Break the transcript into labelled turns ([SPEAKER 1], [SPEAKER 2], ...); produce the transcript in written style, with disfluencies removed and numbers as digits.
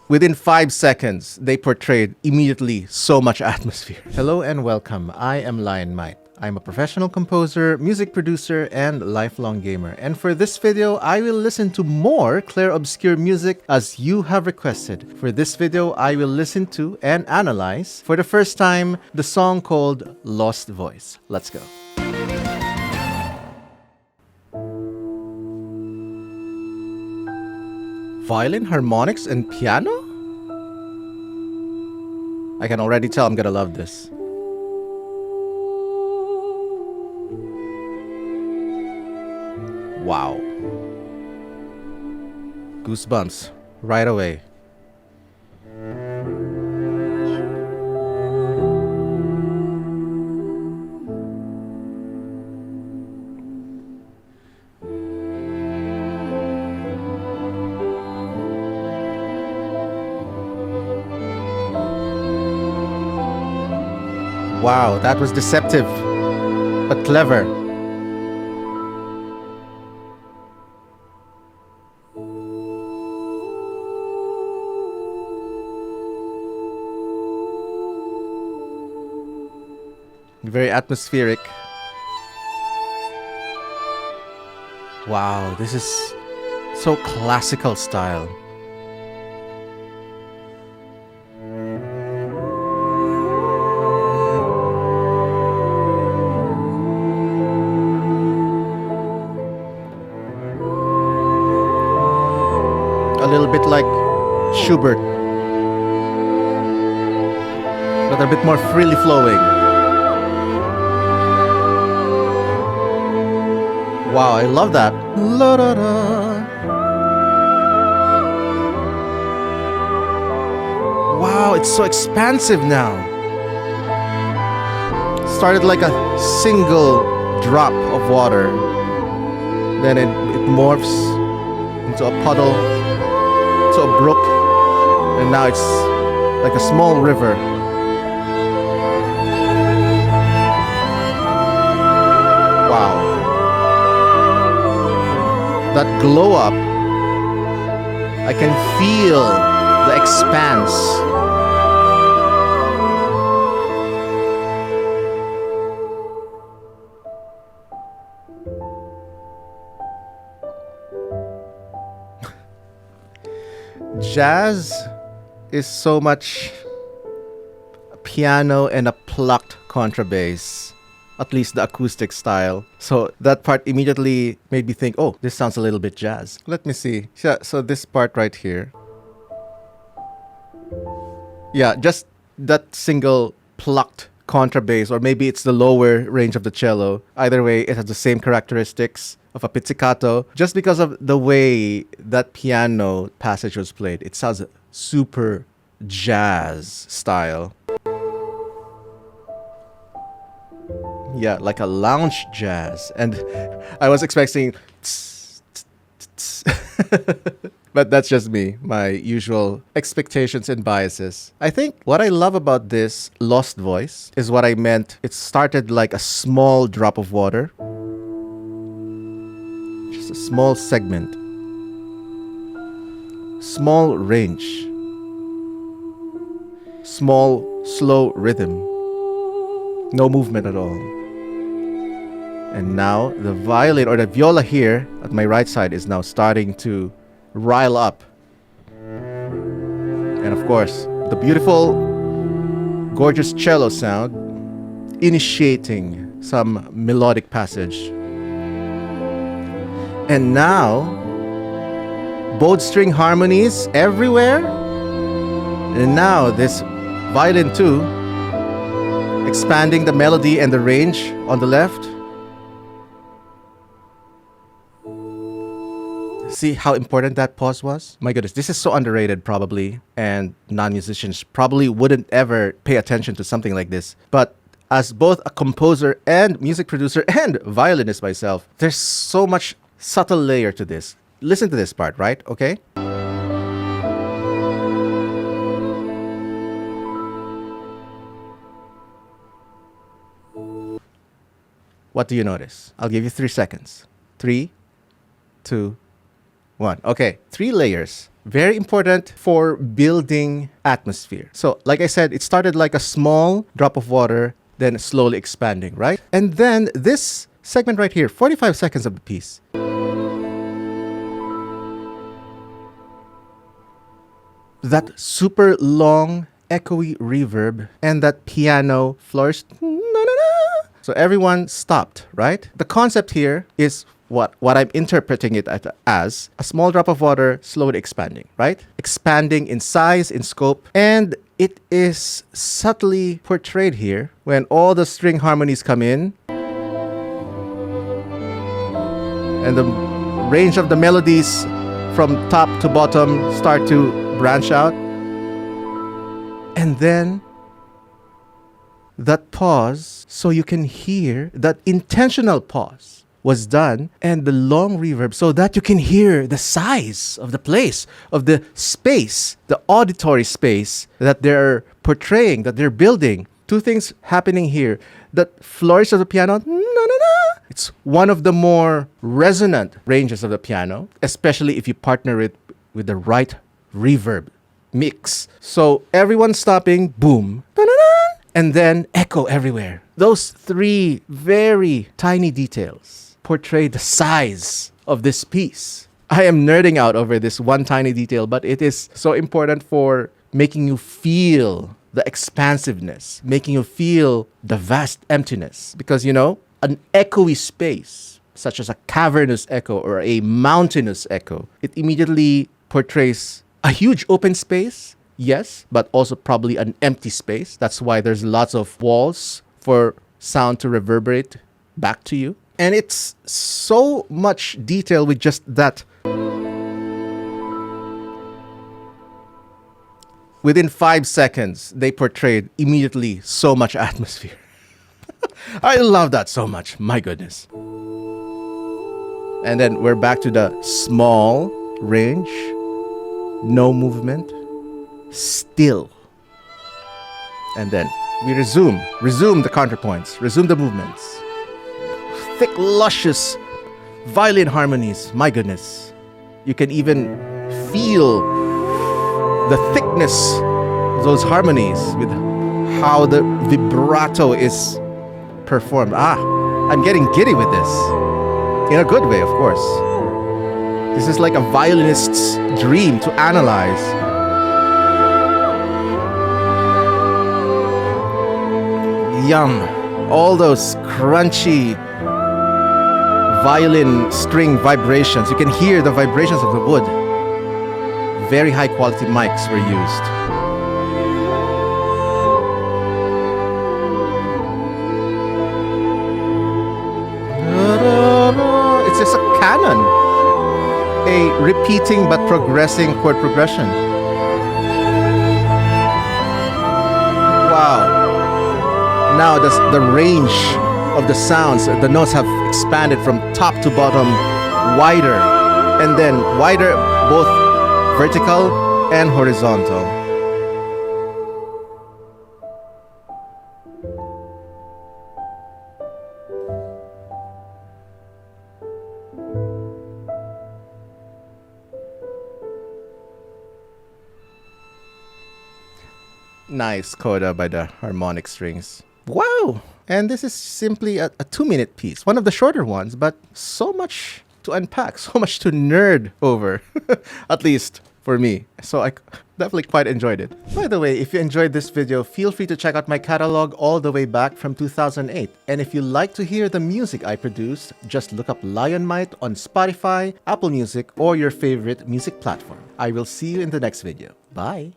[SPEAKER 1] Within 5 seconds, they portrayed immediately so much atmosphere. Hello and welcome. I am Lionmight. I'm a professional composer, music producer, and lifelong gamer. And for this video, I will listen to more Clair Obscur music as you have requested. For this video, I will listen to and analyze, for the first time, the song called Lost Voice. Let's go. Violin, harmonics, and piano? I can already tell I'm gonna love this. Wow. Goosebumps right away. Wow, that was deceptive, but clever. Very atmospheric. Wow, this is so classical style. A little bit like Schubert, but a bit more freely flowing. Wow, I love that. La, da, da. Wow, it's so expansive now. Started like a single drop of water, then it morphs into a puddle, to a brook, and now it's like a small river. Wow. That glow up, I can feel the expanse. Jazz is so much a piano and a plucked contrabass. At least the acoustic style. So that part immediately made me think, oh, this sounds a little bit jazz. Let me see. Yeah, so this part right here. Yeah, just that single plucked contrabass, or maybe it's the lower range of the cello. Either way, it has the same characteristics of a pizzicato. Just because of the way that piano passage was played, it sounds super jazz style. Yeah, like a lounge jazz. And I was expecting tss, tss, tss. But that's just me, my usual expectations and biases. I think what I love about this Lost Voice is what I meant. It started like a small drop of water. Just a small segment. Small range. Small, slow rhythm. No movement at all. And now the violin or the viola here at my right side is now starting to rile up. And of course, the beautiful, gorgeous cello sound initiating some melodic passage. And now, bowed string harmonies everywhere. And now this violin too, expanding the melody and the range on the left. See how important that pause was? My goodness, this is so underrated probably, and non-musicians probably wouldn't ever pay attention to something like this. But as both a composer and music producer and violinist myself, there's so much subtle layer to this. Listen to this part, right? Okay? What do you notice? I'll give you 3 seconds. 3, 2, 1. Okay, 3 layers. Very important for building atmosphere. So, like I said, it started like a small drop of water, then slowly expanding, right? And then this segment right here, 45 seconds of the piece. That super long, echoey reverb and that piano flourished. So everyone stopped, right? The concept here is what I'm interpreting it as a small drop of water slowly expanding, right? Expanding in size, in scope, and it is subtly portrayed here when all the string harmonies come in and the range of the melodies from top to bottom start to branch out. And then that pause, so you can hear that intentional pause was done, and the long reverb so that you can hear the size of the place, of the space, the auditory space that they're portraying, that they're building. Two things happening here. That flourish of the piano, it's one of the more resonant ranges of the piano, especially if you partner it with the right reverb mix. So everyone stopping, boom, and then echo everywhere. Those three very tiny details portray the size of this piece. I am nerding out over this one tiny detail, but it is so important for making you feel the expansiveness, making you feel the vast emptiness. Because, you know, an echoey space, such as a cavernous echo or a mountainous echo, it immediately portrays a huge open space, yes, but also probably an empty space. That's why there's lots of walls for sound to reverberate back to you. And it's so much detail with just that. Within 5 seconds, they portrayed immediately so much atmosphere. I love that so much. My goodness. And then we're back to the small range. No movement. Still. And then we resume the counterpoints, resume the movements. Thick, luscious violin harmonies. My goodness. You can even feel the thickness of those harmonies with how the vibrato is performed. I'm getting giddy with this. In a good way, of course. This is like a violinist's dream to analyze. Yum. All those crunchy violin string vibrations. You can hear the vibrations of the wood. Very high quality mics were used. It's just a canon. A repeating but progressing chord progression. Wow. Now the range of the sounds, the notes have expanded from top to bottom, wider, and then wider both vertical and horizontal. Nice coda by the harmonic strings. Wow! And this is simply a 2-minute piece. One of the shorter ones, but so much to unpack, so much to nerd over. At least for me. So I definitely quite enjoyed it. By the way, if you enjoyed this video, feel free to check out my catalog all the way back from 2008. And if you like to hear the music I produced, just look up Lionmight on Spotify, Apple Music, or your favorite music platform. I will see you in the next video. Bye!